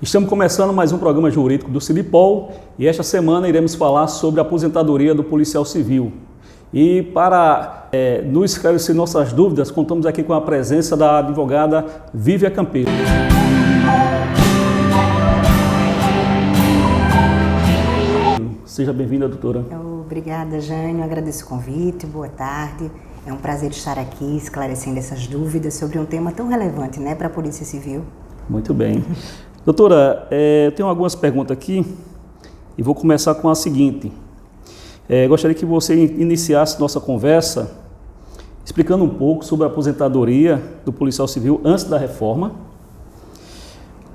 Estamos começando mais um programa jurídico do Cibipol e esta semana iremos falar sobre a aposentadoria do policial civil. E para nos esclarecer nossas dúvidas, contamos aqui com a presença da advogada Vívia Campeiro. Seja bem-vinda, doutora. Obrigada, Jânio. Agradeço o convite. Boa tarde. É um prazer estar aqui esclarecendo essas dúvidas sobre um tema tão relevante, né, para a Polícia Civil. Muito bem. Doutora, eu tenho algumas perguntas aqui e vou começar com a seguinte. Gostaria que você iniciasse nossa conversa explicando um pouco sobre a aposentadoria do policial civil antes da reforma,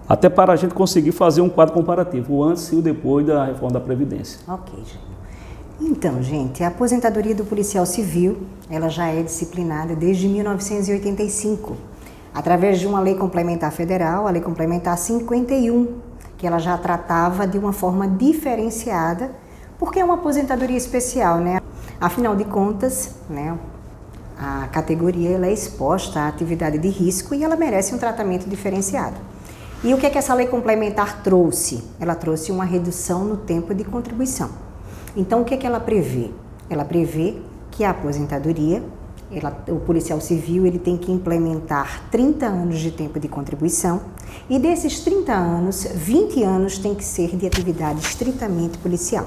até para a gente conseguir fazer um quadro comparativo, o antes e o depois da reforma da Previdência. Ok, Jânio. Então, gente, a aposentadoria do policial civil, ela já é disciplinada desde 1985, através de uma lei complementar federal, a Lei Complementar 51, que ela já tratava de uma forma diferenciada, porque é uma aposentadoria especial, né? Afinal de contas, né, a categoria ela é exposta à atividade de risco e ela merece um tratamento diferenciado. E o que é que essa lei complementar trouxe? Ela trouxe uma redução no tempo de contribuição. Então, o que é que ela prevê? Ela prevê que a aposentadoria, o policial civil ele tem que implementar 30 anos de tempo de contribuição e desses 30 anos, 20 anos tem que ser de atividade estritamente policial.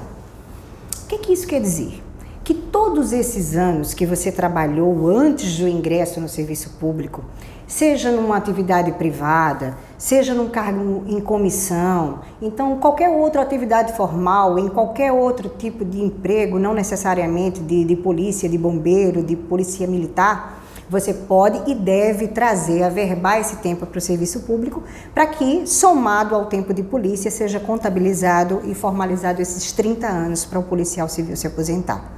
O que isso quer dizer? Que todos esses anos que você trabalhou antes do ingresso no serviço público, seja numa atividade privada, seja num cargo em comissão, então qualquer outra atividade formal, em qualquer outro tipo de emprego, não necessariamente de polícia, de bombeiro, de polícia militar, você pode e deve trazer, averbar esse tempo para o serviço público, para que, somado ao tempo de polícia, seja contabilizado e formalizado esses 30 anos para o policial civil se aposentar.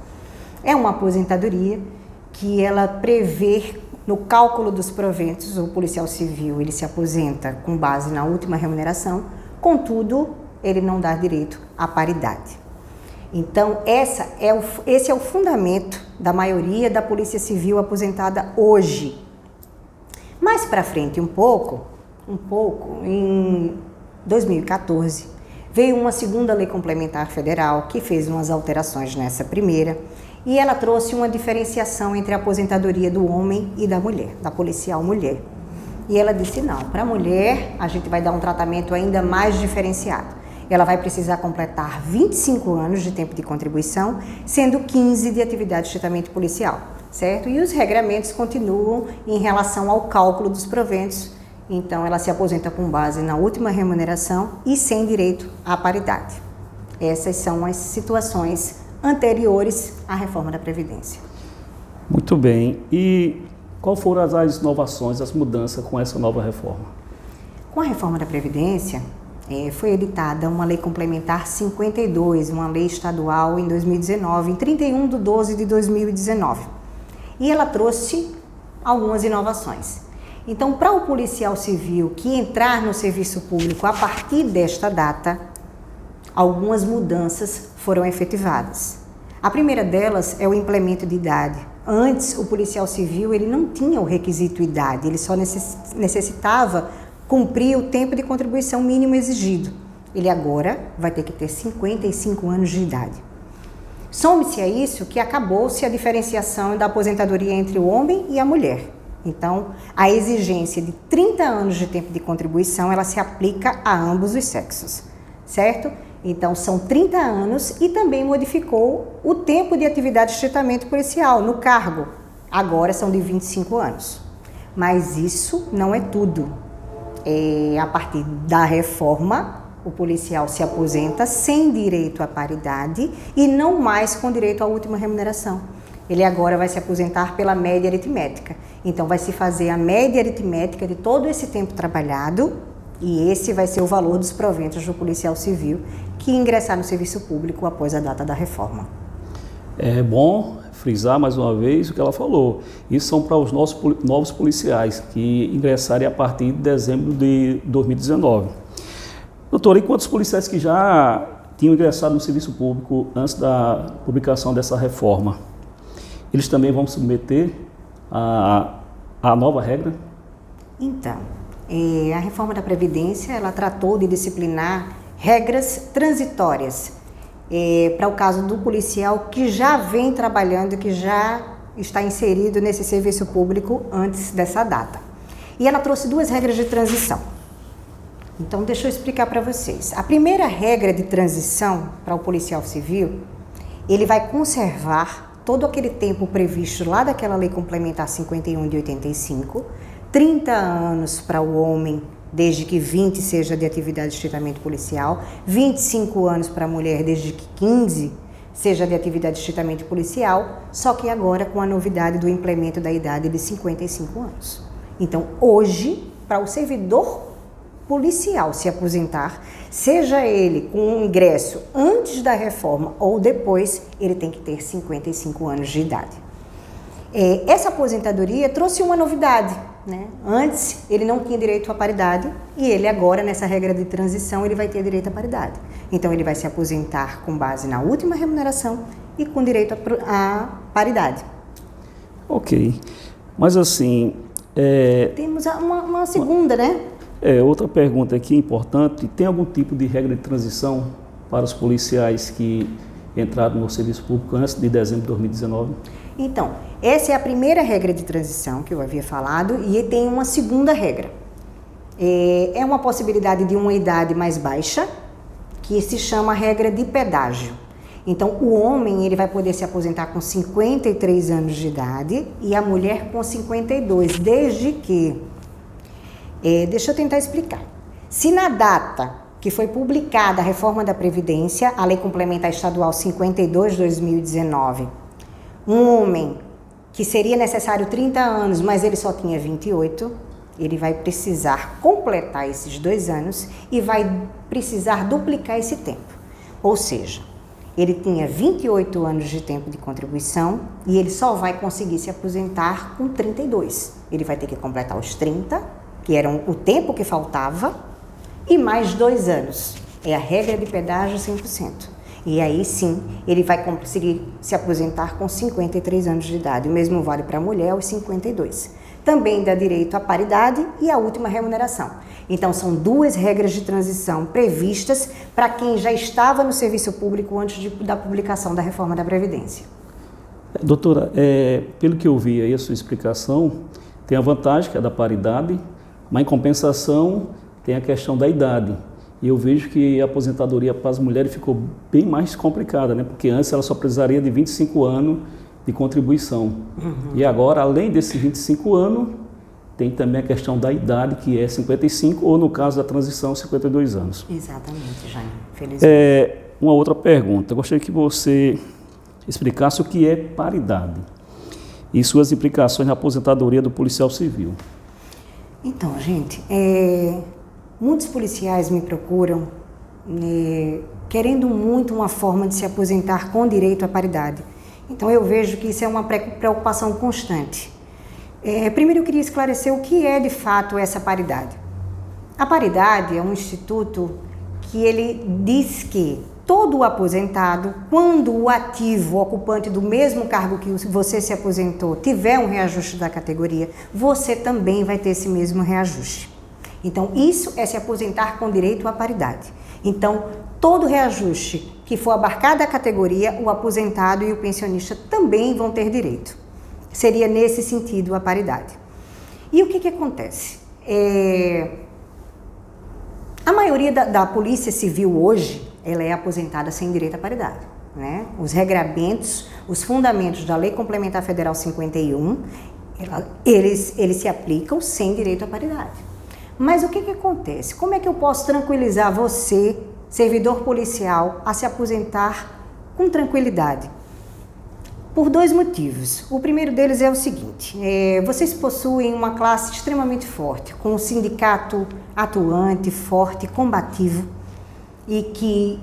É uma aposentadoria que ela prevê no cálculo dos proventos, o policial civil ele se aposenta com base na última remuneração, contudo, ele não dá direito à paridade. Então, esse é o fundamento da maioria da Polícia Civil aposentada hoje. Mais para frente um pouco, em 2014, veio uma segunda lei complementar federal que fez umas alterações nessa primeira, e ela trouxe uma diferenciação entre a aposentadoria do homem e da mulher, da policial mulher. E ela disse, não, para a mulher a gente vai dar um tratamento ainda mais diferenciado. Ela vai precisar completar 25 anos de tempo de contribuição, sendo 15 de atividade estritamente policial, certo? E os regramentos continuam em relação ao cálculo dos proventos. Então, ela se aposenta com base na última remuneração e sem direito à paridade. Essas são as situações anteriores à reforma da Previdência. Muito bem. E quais foram as inovações, as mudanças com essa nova reforma? Com a reforma da Previdência, foi editada uma Lei Complementar 52, uma lei estadual em 2019, em 31/12/2019. E ela trouxe algumas inovações. Então, para o policial civil que entrar no serviço público a partir desta data, algumas mudanças foram efetivadas. A primeira delas é o implemento de idade. Antes, o policial civil ele não tinha o requisito idade, ele só necessitava cumprir o tempo de contribuição mínimo exigido. Ele agora vai ter que ter 55 anos de idade. Some-se a isso que acabou-se a diferenciação da aposentadoria entre o homem e a mulher. Então, a exigência de 30 anos de tempo de contribuição, ela se aplica a ambos os sexos, certo? Então, são 30 anos e também modificou o tempo de atividade estritamente policial no cargo. Agora são de 25 anos. Mas isso não é tudo. A partir da reforma, o policial se aposenta sem direito à paridade e não mais com direito à última remuneração. Ele agora vai se aposentar pela média aritmética. Então, vai se fazer a média aritmética de todo esse tempo trabalhado e esse vai ser o valor dos proventos do policial civil que ingressar no serviço público após a data da reforma. É bom frisar mais uma vez o que ela falou. Isso são para os novos policiais que ingressarem a partir de dezembro de 2019. Doutor, e quantos policiais que já tinham ingressado no serviço público antes da publicação dessa reforma? Eles também vão submeter a nova regra? Então, A reforma da Previdência, ela tratou de disciplinar regras transitórias para o caso do policial que já vem trabalhando, que já está inserido nesse serviço público antes dessa data. E ela trouxe 2 regras de transição. Então, deixa eu explicar para vocês. A primeira regra de transição para o policial civil, ele vai conservar todo aquele tempo previsto lá daquela Lei Complementar 51 de 85, 30 anos para o homem, desde que 20 seja de atividade estritamente policial, 25 anos para a mulher, desde que 15 seja de atividade estritamente policial, só que agora com a novidade do implemento da idade de 55 anos. Então, hoje, para o servidor policial se aposentar, seja ele com um ingresso antes da reforma ou depois, ele tem que ter 55 anos de idade. Essa aposentadoria trouxe uma novidade, né? Antes ele não tinha direito à paridade e ele agora, nessa regra de transição, ele vai ter direito à paridade. Então ele vai se aposentar com base na última remuneração e com direito à paridade. Ok, mas assim... Temos uma segunda, né? Outra pergunta aqui importante, tem algum tipo de regra de transição para os policiais que entraram no serviço público antes de dezembro de 2019? Então, essa é a primeira regra de transição que eu havia falado e tem uma segunda regra. É uma possibilidade de uma idade mais baixa, que se chama regra de pedágio. Então, o homem ele vai poder se aposentar com 53 anos de idade e a mulher com 52, desde que... deixa eu tentar explicar. Se na data que foi publicada a reforma da Previdência, a Lei Complementar Estadual 52 de 2019, um homem que seria necessário 30 anos, mas ele só tinha 28, ele vai precisar completar esses 2 anos e vai precisar duplicar esse tempo. Ou seja, ele tinha 28 anos de tempo de contribuição e ele só vai conseguir se aposentar com 32. Ele vai ter que completar os 30, que eram o tempo que faltava, e mais 2 anos. É a regra de pedágio 100%. E aí sim, ele vai conseguir se aposentar com 53 anos de idade. O mesmo vale para a mulher, os 52. Também dá direito à paridade e à última remuneração. Então, são 2 regras de transição previstas para quem já estava no serviço público antes da publicação da reforma da Previdência. Doutora, pelo que eu vi aí, a sua explicação, tem a vantagem, que é da paridade, mas em compensação tem a questão da idade. E eu vejo que a aposentadoria para as mulheres ficou bem mais complicada, né? Porque antes ela só precisaria de 25 anos de contribuição. E agora, além desses 25 anos, tem também a questão da idade, que é 55, ou no caso da transição, 52 anos. Exatamente, Jaime. Felizmente. Uma outra pergunta. Eu gostaria que você explicasse o que é paridade e suas implicações na aposentadoria do policial civil. Então, gente, muitos policiais me procuram querendo muito uma forma de se aposentar com direito à paridade. Então, eu vejo que isso é uma preocupação constante. Primeiro, eu queria esclarecer o que é, de fato, essa paridade. A paridade é um instituto que ele diz que todo aposentado, quando o ativo, o ocupante do mesmo cargo que você se aposentou, tiver um reajuste da categoria, você também vai ter esse mesmo reajuste. Então, isso é se aposentar com direito à paridade. Então, todo reajuste que for abarcado da categoria, o aposentado e o pensionista também vão ter direito. Seria nesse sentido a paridade. E o que acontece? A maioria da Polícia Civil hoje, ela é aposentada sem direito à paridade, né? Os regramentos, os fundamentos da Lei Complementar Federal 51, eles se aplicam sem direito à paridade. Mas o que acontece? Como é que eu posso tranquilizar você, servidor policial, a se aposentar com tranquilidade? Por 2 motivos. O primeiro deles é o seguinte: vocês possuem uma classe extremamente forte, com um sindicato atuante, forte, combativo, e que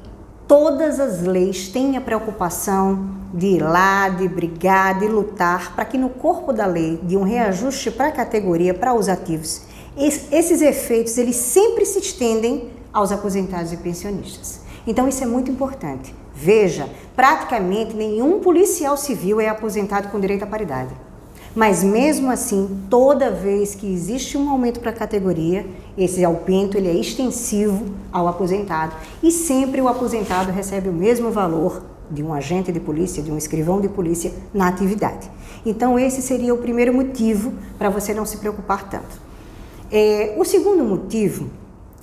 todas as leis têm a preocupação de ir lá, de brigar, de lutar, para que no corpo da lei, de um reajuste para a categoria, para os ativos, esses efeitos eles sempre se estendem aos aposentados e pensionistas. Então isso é muito importante. Veja, praticamente nenhum policial civil é aposentado com direito à paridade. Mas mesmo assim, toda vez que existe um aumento para a categoria, esse aumento ele é extensivo ao aposentado e sempre o aposentado recebe o mesmo valor de um agente de polícia, de um escrivão de polícia na atividade. Então esse seria o primeiro motivo para você não se preocupar tanto. O segundo motivo,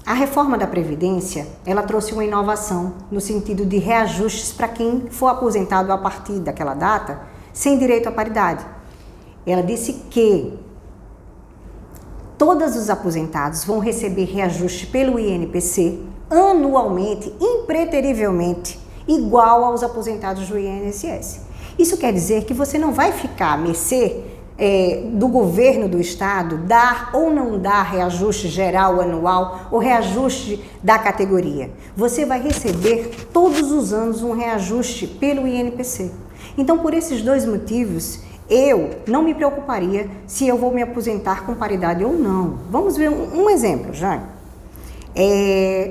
a reforma da Previdência, ela trouxe uma inovação no sentido de reajustes para quem for aposentado a partir daquela data sem direito à paridade. Ela disse que todos os aposentados vão receber reajuste pelo INPC anualmente, impreterivelmente, igual aos aposentados do INSS. Isso quer dizer que você não vai ficar à mercê do governo do estado dar ou não dar reajuste geral anual ou reajuste da categoria. Você vai receber todos os anos um reajuste pelo INPC. Então, por esses dois motivos, eu não me preocuparia se eu vou me aposentar com paridade ou não. Vamos ver um exemplo, Jane.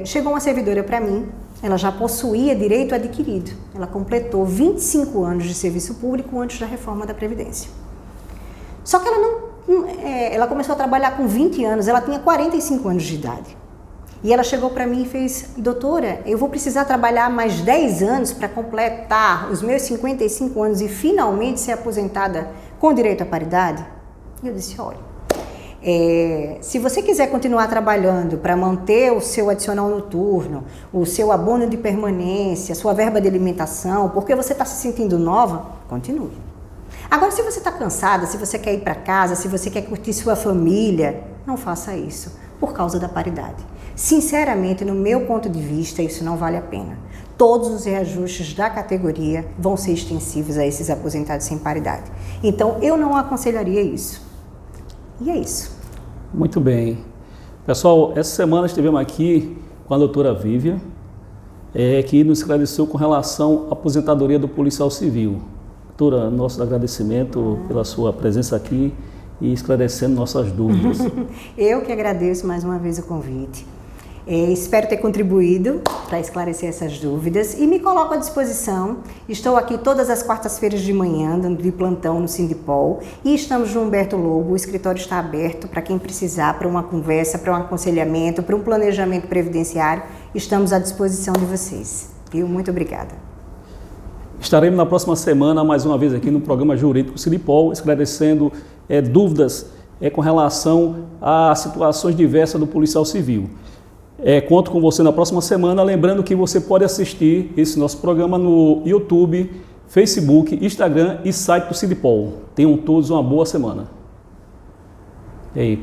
Chegou uma servidora para mim, ela já possuía direito adquirido. Ela completou 25 anos de serviço público antes da reforma da Previdência. Só que ela começou a trabalhar com 20 anos, ela tinha 45 anos de idade. E ela chegou para mim e fez: doutora, eu vou precisar trabalhar mais 10 anos para completar os meus 55 anos e finalmente ser aposentada com direito à paridade? E eu disse: olha, se você quiser continuar trabalhando para manter o seu adicional noturno, o seu abono de permanência, sua verba de alimentação, porque você está se sentindo nova, continue. Agora, se você está cansada, se você quer ir para casa, se você quer curtir sua família, não faça isso por causa da paridade. Sinceramente, no meu ponto de vista, isso não vale a pena. Todos os reajustes da categoria vão ser extensivos a esses aposentados sem paridade. Então, eu não aconselharia isso. E é isso. Muito bem. Pessoal, essa semana estivemos aqui com a doutora Vívia, que nos esclareceu com relação à aposentadoria do policial civil. Doutora, nosso agradecimento pela sua presença aqui e esclarecendo nossas dúvidas. Eu que agradeço mais uma vez o convite. Espero ter contribuído para esclarecer essas dúvidas e me coloco à disposição. Estou aqui todas as quartas-feiras de manhã, dando de plantão no Sindipol, e estamos no Humberto Lobo. O escritório está aberto para quem precisar, para uma conversa, para um aconselhamento, para um planejamento previdenciário. Estamos à disposição de vocês. Muito obrigada. Estaremos na próxima semana, mais uma vez aqui no programa Jurídico Sindipol, esclarecendo dúvidas com relação a situações diversas do policial civil. Conto com você na próxima semana, lembrando que você pode assistir esse nosso programa no YouTube, Facebook, Instagram e site do Sindipol. Tenham todos uma boa semana. E aí,